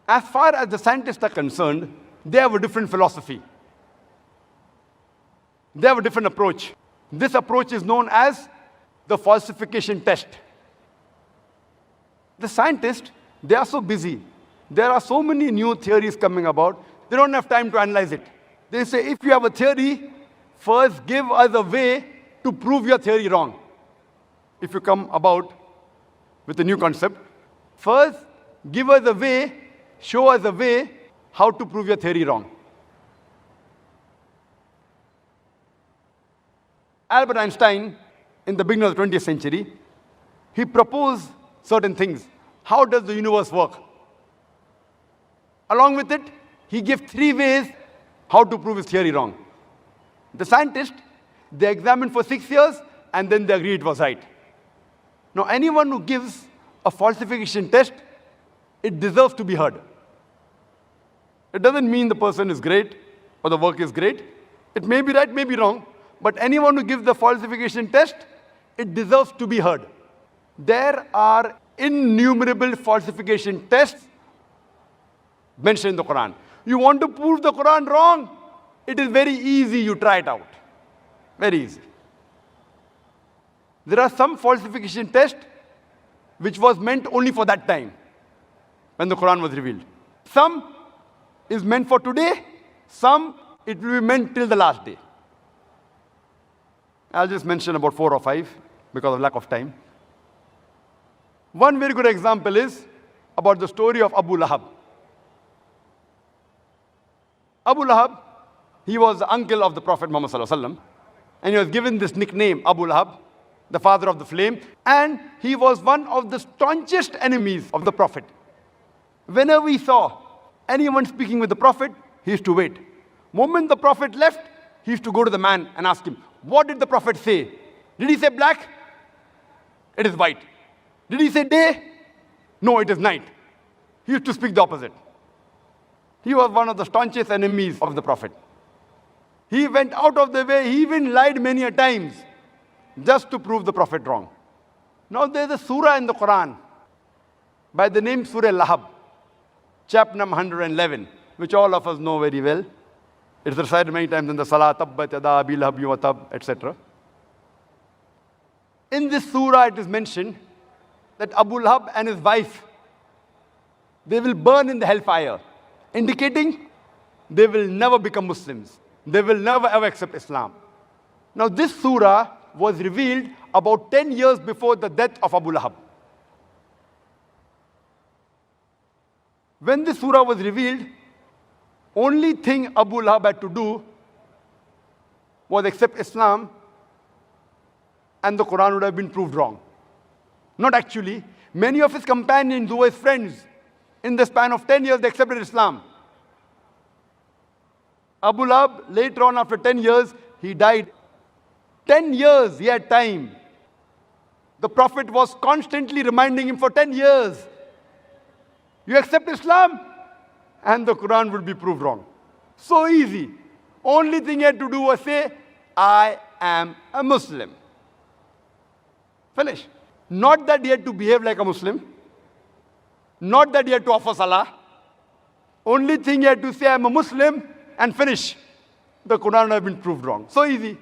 As far as the scientists are concerned, they have a different philosophy. They have a different approach. This approach is known as the falsification test. The scientists, they are so busy. There are so many new theories coming about, they don't have time to analyze it. They say, if you have a theory, first give us a way to prove your theory wrong. If you come about with a new concept, first give us a way, show us a way how to prove your theory wrong. Albert Einstein, in the beginning of the 20th century, he proposed certain things. How does the universe work? Along with it, he gave 3 ways how to prove his theory wrong. The scientists, they examined for 6 years, and then they agreed it was right. Now, anyone who gives a falsification test, it deserves to be heard. It doesn't mean the person is great or the work is great. It may be right, may be wrong, but anyone who gives the falsification test, it deserves to be heard. There are innumerable falsification tests mentioned in the Quran. You want to prove the Quran wrong? It is very easy, you try it out. Very easy. There are some falsification tests which was meant only for that time, when the Quran was revealed. Some is meant for today, some it will be meant till the last day. I'll just mention about 4 or 5 because of lack of time. One very good example is about the story of Abu Lahab. Abu Lahab, he was the uncle of the Prophet Muhammad ﷺ, and he was given this nickname, Abu Lahab, the father of the flame, and he was one of the staunchest enemies of the Prophet. Whenever he saw anyone speaking with the Prophet, he used to wait. Moment the Prophet left, he used to go to the man and ask him, what did the Prophet say? Did he say black? It is white. Did he say day? No, it is night. He used to speak the opposite. He was one of the staunchest enemies of the Prophet. He went out of the way, he even lied many a times just to prove the Prophet wrong. Now there's a surah in the Quran by the name Surah Lahab, chapter number 111, which all of us know very well. It's recited many times in the Salah, Tabbat Yada Abi Lahab wa Tab, etc. In this surah it is mentioned that Abu Lahab and his wife, they will burn in the hellfire, indicating they will never become Muslims. They will never ever accept Islam. Now this surah was revealed about 10 years before the death of Abu Lahab. When this surah was revealed, only thing Abu Lahab had to do was accept Islam, and the Quran would have been proved wrong. Not actually. Many of his companions who were his friends, in the span of 10 years, they accepted Islam. Abu Lahab, later on, after 10 years, he died. 10 years he had time. The Prophet was constantly reminding him for 10 years, you accept Islam, and the Quran will be proved wrong. So easy. Only thing he had to do was say, I am a Muslim. Finish. Not that he had to behave like a Muslim. Not that he had to offer salah. Only thing he had to say, I am a Muslim, and finish. The Quran would have been proved wrong. So easy.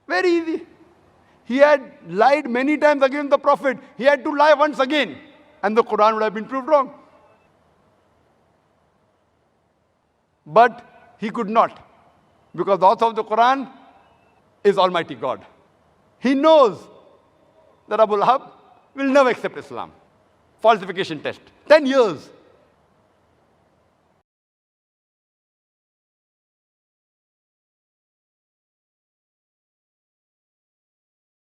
Very easy. He had lied many times against the Prophet. He had to lie once again, and the Quran would have been proved wrong. But he could not, because the author of the Quran is Almighty God. He knows that Abu Lahab will never accept Islam. Falsification test. 10 years.